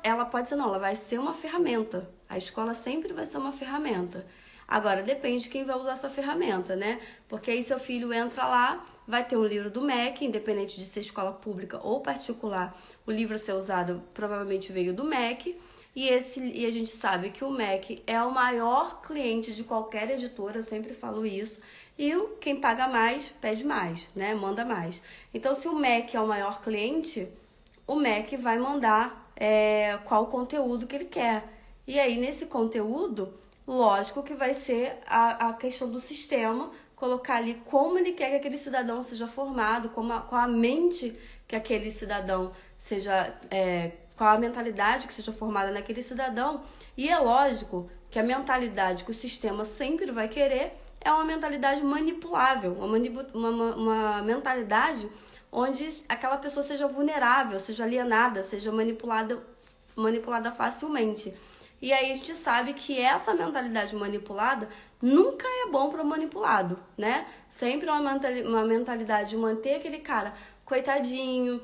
ela vai ser uma ferramenta. A escola sempre vai ser uma ferramenta. Agora, depende de quem vai usar essa ferramenta, né? Porque aí seu filho entra lá, vai ter um livro do MEC, independente de ser escola pública ou particular, o livro a ser usado provavelmente veio do MEC, e a gente sabe que o MEC é o maior cliente de qualquer editora, eu sempre falo isso, e quem paga mais, pede mais, né? Manda mais. Então, se o MEC é o maior cliente, o MEC vai mandar qual o conteúdo que ele quer. E aí, nesse conteúdo, lógico que vai ser a questão do sistema, colocar ali como ele quer que aquele cidadão seja formado, qual a mente que aquele cidadão seja, qual a mentalidade que seja formada naquele cidadão. E é lógico que a mentalidade que o sistema sempre vai querer é uma mentalidade manipulável, uma mentalidade onde aquela pessoa seja vulnerável, seja alienada, seja manipulada facilmente. E aí a gente sabe que essa mentalidade manipulada nunca é bom para o manipulado, né? Sempre é uma mentalidade de manter aquele cara coitadinho,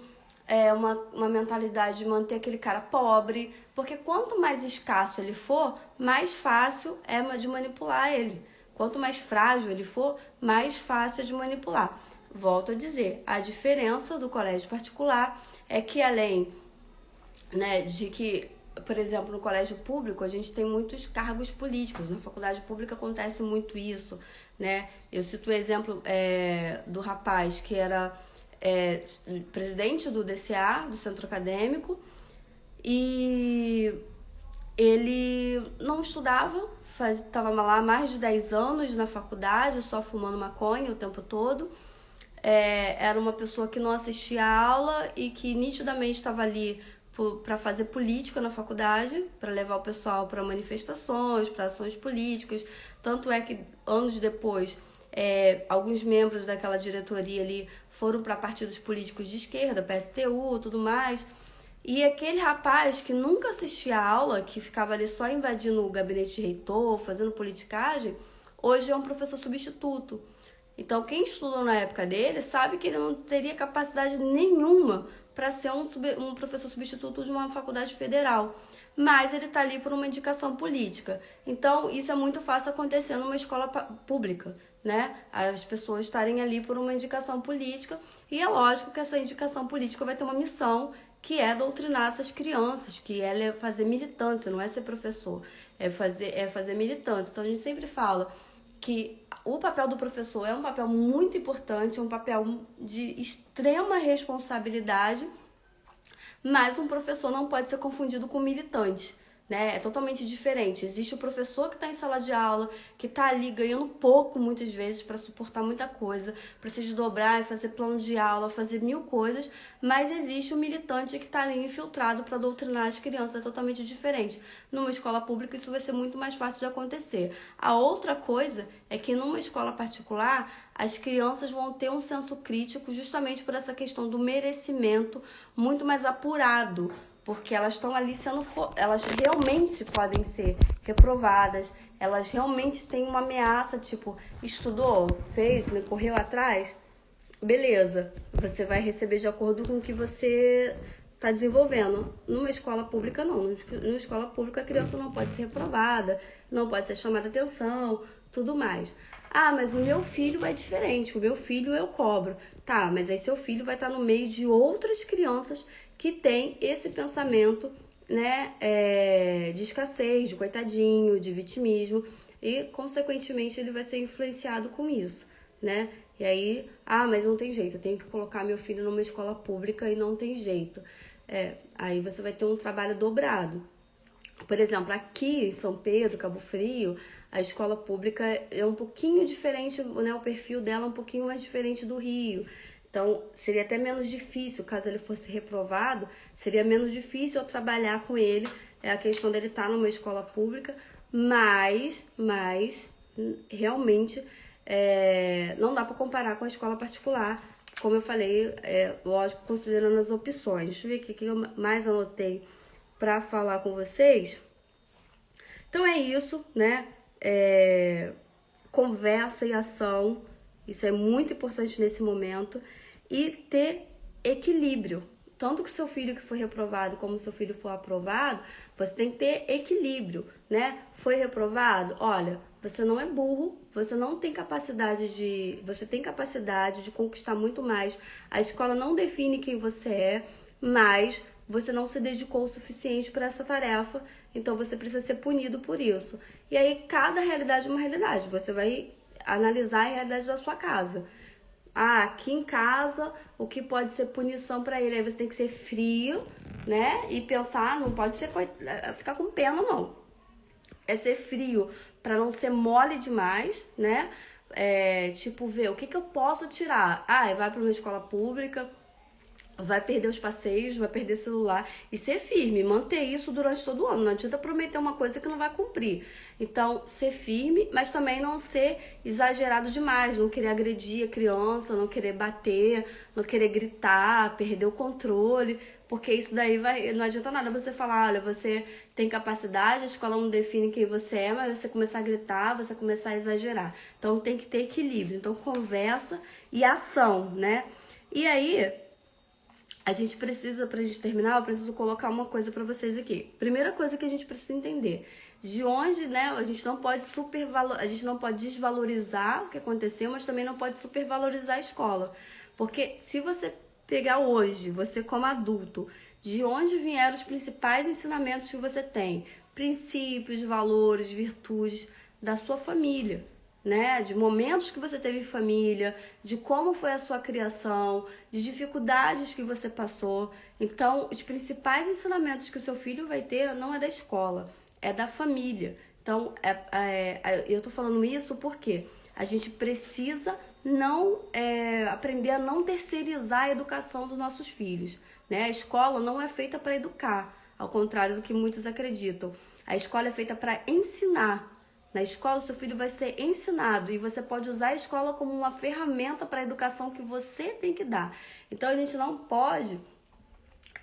uma mentalidade de manter aquele cara pobre, porque quanto mais escasso ele for, mais fácil é de manipular ele. Quanto mais frágil ele for, mais fácil é de manipular. Volto a dizer, a diferença do colégio particular é que além, né, de que, por exemplo, no colégio público a gente tem muitos cargos políticos, na faculdade pública acontece muito isso, né? Eu cito o exemplo do rapaz que era presidente do DCA, do Centro Acadêmico, e ele não estudava, estava lá há mais de 10 anos na faculdade, só fumando maconha o tempo todo. Era uma pessoa que não assistia a aula e que nitidamente estava ali para fazer política na faculdade, para levar o pessoal para manifestações, para ações políticas. Tanto é que anos depois, alguns membros daquela diretoria ali foram para partidos políticos de esquerda, PSTU, tudo mais. E aquele rapaz que nunca assistia a aula, que ficava ali só invadindo o gabinete de reitor, fazendo politicagem, hoje é um professor substituto. Então, quem estudou na época dele sabe que ele não teria capacidade nenhuma para ser um professor substituto de uma faculdade federal. Mas ele está ali por uma indicação política. Então, isso é muito fácil acontecer numa escola pública, né? As pessoas estarem ali por uma indicação política. E é lógico que essa indicação política vai ter uma missão, que é doutrinar essas crianças, que é fazer militância, não é ser professor, é fazer militância. Então, a gente sempre fala que o papel do professor é um papel muito importante, é um papel de extrema responsabilidade, mas um professor não pode ser confundido com militante, né? É totalmente diferente. Existe o professor que está em sala de aula, que está ali ganhando pouco muitas vezes para suportar muita coisa, para se desdobrar e fazer plano de aula, fazer mil coisas, mas existe o militante que está ali infiltrado para doutrinar as crianças, é totalmente diferente. Numa escola pública isso vai ser muito mais fácil de acontecer. A outra coisa é que numa escola particular as crianças vão ter um senso crítico justamente por essa questão do merecimento muito mais apurado, porque elas estão ali elas realmente podem ser reprovadas, elas realmente têm uma ameaça, tipo, estudou, fez, né, correu atrás, beleza, você vai receber de acordo com o que você está desenvolvendo. Numa escola pública, não. Numa escola pública, a criança não pode ser reprovada, não pode ser chamada atenção, tudo mais. Ah, mas o meu filho é diferente, o meu filho eu cobro. Tá, mas aí seu filho vai estar no meio de outras crianças que têm esse pensamento, né, de escassez, de coitadinho, de vitimismo, e, consequentemente, ele vai ser influenciado com isso, né? E aí, mas não tem jeito, eu tenho que colocar meu filho numa escola pública e não tem jeito. Aí você vai ter um trabalho dobrado. Por exemplo, aqui em São Pedro, Cabo Frio, a escola pública é um pouquinho diferente, né? O perfil dela é um pouquinho mais diferente do Rio. Então, seria até menos difícil, caso ele fosse reprovado, seria menos difícil eu trabalhar com ele. É a questão dele estar numa escola pública, mas realmente não dá para comparar com a escola particular. Como eu falei, lógico, considerando as opções. Deixa eu ver aqui o que eu mais anotei para falar com vocês. Então é isso, né? Conversa e ação, isso é muito importante nesse momento, e ter equilíbrio. Tanto que o seu filho que foi reprovado como o seu filho for aprovado, você tem que ter equilíbrio, né? Foi reprovado? Olha, você não é burro, você não tem capacidade você tem capacidade de conquistar muito mais. A escola não define quem você é, mas você não se dedicou o suficiente para essa tarefa, então você precisa ser punido por isso. E aí, cada realidade é uma realidade. Você vai analisar a realidade da sua casa. Aqui em casa, o que pode ser punição para ele? Aí você tem que ser frio, né? E pensar, não pode ser ficar com pena, não. É ser frio para não ser mole demais, né? Tipo, ver o que eu posso tirar. Vai para uma escola pública, vai perder os passeios, vai perder celular, e ser firme, manter isso durante todo o ano. Não adianta prometer uma coisa que não vai cumprir. Então, ser firme, mas também não ser exagerado demais, não querer agredir a criança, não querer bater, não querer gritar, perder o controle, porque isso daí não adianta nada você falar, olha, você tem capacidade, a escola não define quem você é, mas você começar a gritar, você começar a exagerar. Então, tem que ter equilíbrio. Então, conversa e ação, né? E aí, a gente precisa, pra gente terminar, eu preciso colocar uma coisa pra vocês aqui. Primeira coisa que a gente precisa entender, de onde, né, a gente não pode desvalorizar o que aconteceu, mas também não pode supervalorizar a escola. Porque se você pegar hoje, você como adulto, de onde vieram os principais ensinamentos que você tem, princípios, valores, virtudes da sua família, né? De momentos que você teve em família, de como foi a sua criação, de dificuldades que você passou. Então, os principais ensinamentos que o seu filho vai ter não é da escola, é da família. Então, eu tô falando isso porque a gente precisa aprender a não terceirizar a educação dos nossos filhos, né? A escola não é feita para educar, ao contrário do que muitos acreditam. A escola é feita para ensinar. Na escola, o seu filho vai ser ensinado, e você pode usar a escola como uma ferramenta para a educação que você tem que dar. Então, a gente não pode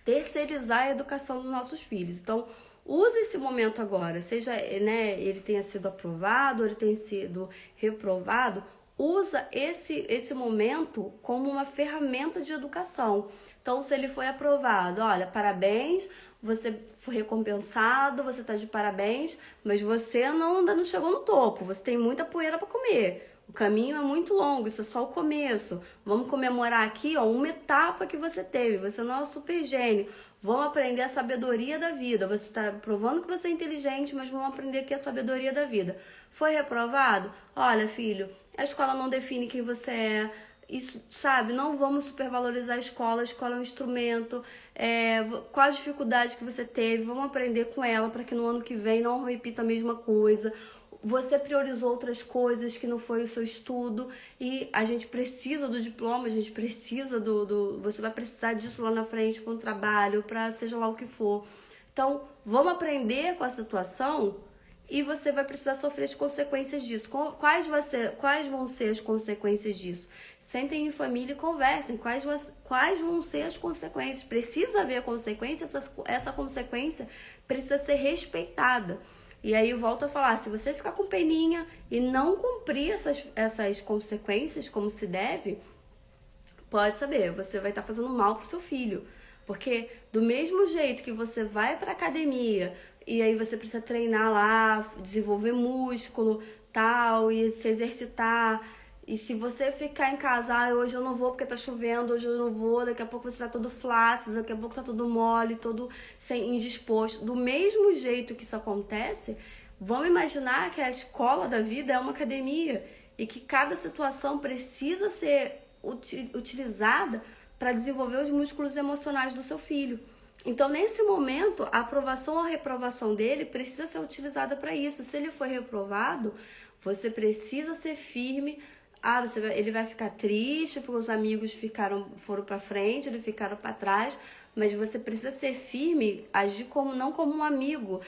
terceirizar a educação dos nossos filhos. Então, use esse momento agora, seja, né, ele tenha sido aprovado, ou ele tenha sido reprovado, usa esse momento como uma ferramenta de educação. Então, se ele foi aprovado, olha, parabéns, você foi recompensado, você tá de parabéns, mas você ainda não chegou no topo, você tem muita poeira para comer. O caminho é muito longo, isso é só o começo. Vamos comemorar aqui, ó, uma etapa que você teve. Você não é um super gênio. Vamos aprender a sabedoria da vida. Você está provando que você é inteligente, mas vamos aprender aqui a sabedoria da vida. Foi reprovado? Olha, filho, a escola não define quem você é. Isso, sabe, não vamos supervalorizar a escola é um instrumento. Qual a dificuldade que você teve, vamos aprender com ela para que no ano que vem não repita a mesma coisa. Você priorizou outras coisas que não foi o seu estudo, e a gente precisa do diploma, a gente precisa você vai precisar disso lá na frente com o trabalho, para seja lá o que for. Então, vamos aprender com a situação, e você vai precisar sofrer as consequências disso. Quais vão ser as consequências disso? Sentem em família e conversem. Quais vão ser as consequências? Precisa haver consequência, essa consequência precisa ser respeitada. E aí eu volto a falar, se você ficar com peninha e não cumprir essas consequências como se deve, pode saber, você vai estar fazendo mal pro seu filho. Porque do mesmo jeito que você vai pra academia e aí você precisa treinar lá, desenvolver músculo, tal, e se exercitar. E se você ficar em casa, hoje eu não vou porque tá chovendo, hoje eu não vou, daqui a pouco você tá todo flácido, daqui a pouco tá todo mole, todo indisposto. Do mesmo jeito que isso acontece, vamos imaginar que a escola da vida é uma academia e que cada situação precisa ser utilizada para desenvolver os músculos emocionais do seu filho. Então, nesse momento, a aprovação ou a reprovação dele precisa ser utilizada para isso. Se ele foi reprovado, você precisa ser firme. Ele vai ficar triste porque os amigos foram para frente, eles ficaram para trás, mas você precisa ser firme, agir não como um amigo.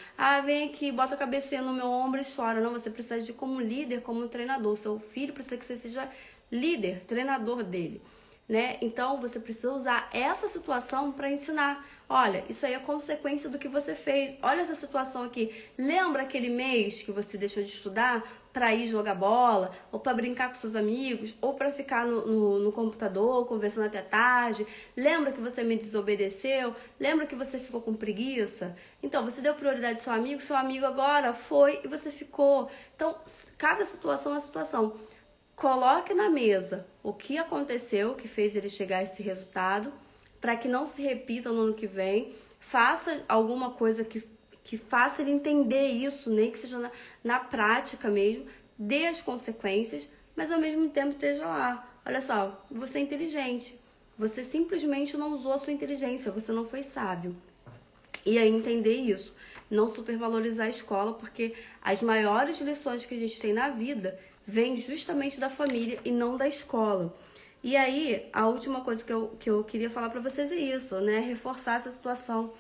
Vem aqui, bota a cabecinha no meu ombro e chora. Não, você precisa agir como um líder, como um treinador. Seu filho precisa que você seja líder, treinador dele, né? Então, você precisa usar essa situação para ensinar. Olha, isso aí é consequência do que você fez. Olha essa situação aqui. Lembra aquele mês que você deixou de estudar para ir jogar bola, ou para brincar com seus amigos, ou para ficar no computador conversando até tarde? Lembra que você me desobedeceu? Lembra que você ficou com preguiça? Então, você deu prioridade ao seu amigo agora foi e você ficou. Então, cada situação é uma situação. Coloque na mesa o que aconteceu, que fez ele chegar a esse resultado, para que não se repita no ano que vem. Faça alguma coisa que faça ele entender isso, nem que seja na prática mesmo. Dê as consequências, mas ao mesmo tempo esteja lá. Olha só, você é inteligente. Você simplesmente não usou a sua inteligência, você não foi sábio. E aí entender isso. Não supervalorizar a escola, porque as maiores lições que a gente tem na vida vêm justamente da família e não da escola. E aí, a última coisa que eu queria falar para vocês é isso, né? Reforçar essa situação,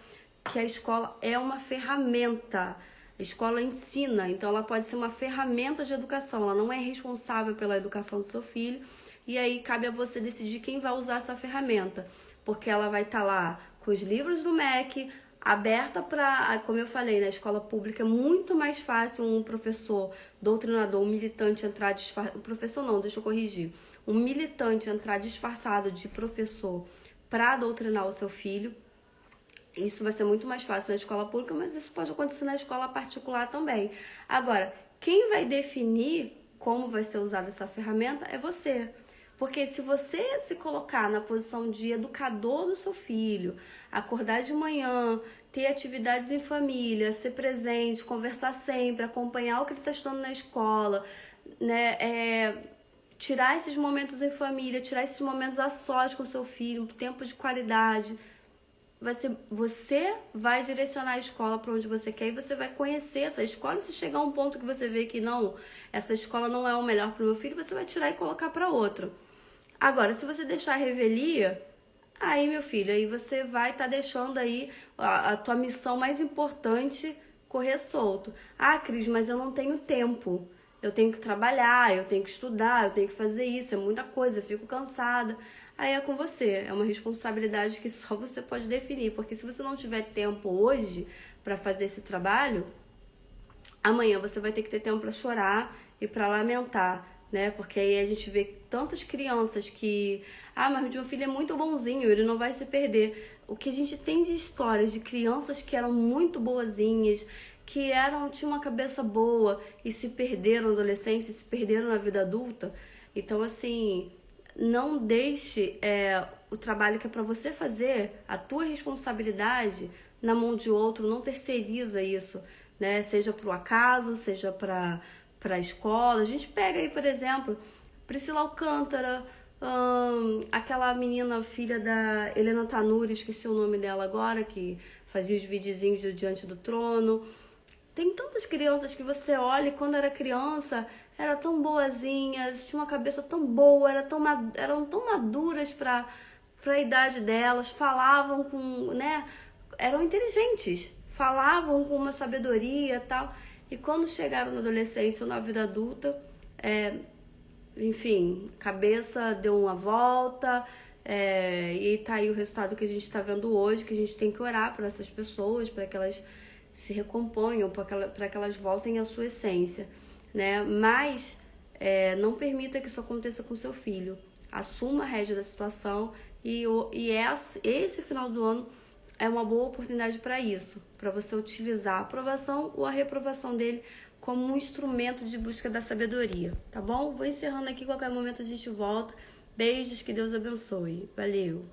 que a escola é uma ferramenta. A escola ensina, então ela pode ser uma ferramenta de educação. Ela não é responsável pela educação do seu filho. E aí cabe a você decidir quem vai usar essa ferramenta. Porque ela vai estar lá com os livros do MEC, aberta para, como eu falei, na escola pública é muito mais fácil um professor, doutrinador, um militante entrar disfarçado. Professor não, deixa eu corrigir. Um militante entrar disfarçado de professor para doutrinar o seu filho. Isso vai ser muito mais fácil na escola pública, mas isso pode acontecer na escola particular também. Agora, quem vai definir como vai ser usada essa ferramenta é você. Porque se você se colocar na posição de educador do seu filho, acordar de manhã, ter atividades em família, ser presente, conversar sempre, acompanhar o que ele está estudando na escola, né? Tirar esses momentos em família, tirar esses momentos a sós com o seu filho, um tempo de qualidade. Você vai direcionar a escola para onde você quer e você vai conhecer essa escola. E se chegar a um ponto que você vê que não, essa escola não é o melhor para o meu filho, você vai tirar e colocar para outra. Agora, se você deixar a revelia, aí, meu filho, aí você vai estar deixando aí a tua missão mais importante correr solto. Cris, mas eu não tenho tempo. Eu tenho que trabalhar, eu tenho que estudar, eu tenho que fazer isso, é muita coisa, eu fico cansada. Aí é com você, é uma responsabilidade que só você pode definir, porque se você não tiver tempo hoje para fazer esse trabalho, amanhã você vai ter que ter tempo para chorar e para lamentar, né? Porque aí a gente vê tantas crianças que, mas meu filho é muito bonzinho, ele não vai se perder. O que a gente tem de histórias de crianças que eram muito boazinhas, que tinham uma cabeça boa e se perderam na adolescência, se perderam na vida adulta. Então, assim, não deixe o trabalho que é para você fazer, a tua responsabilidade, na mão de outro, não terceiriza isso, né? Seja para o acaso, seja para a escola. A gente pega aí, por exemplo, Priscila Alcântara, aquela menina, filha da Helena Tanuri, esqueci o nome dela agora, que fazia os videozinhos do Diante do Trono. Tem tantas crianças que você olha e quando era criança eram tão boazinhas, tinha uma cabeça tão boa, eram tão maduras para a idade delas, falavam com, né, eram inteligentes, falavam com uma sabedoria e tal. E quando chegaram na adolescência ou na vida adulta, enfim, cabeça deu uma volta, e tá aí o resultado que a gente está vendo hoje, que a gente tem que orar por essas pessoas, para que elas se recomponham, para que elas voltem à sua essência, né? Mas não permita que isso aconteça com seu filho. Assuma a rédea da situação e esse final do ano é uma boa oportunidade para isso, para você utilizar a aprovação ou a reprovação dele como um instrumento de busca da sabedoria, tá bom? Vou encerrando aqui, qualquer momento a gente volta. Beijos, que Deus abençoe. Valeu!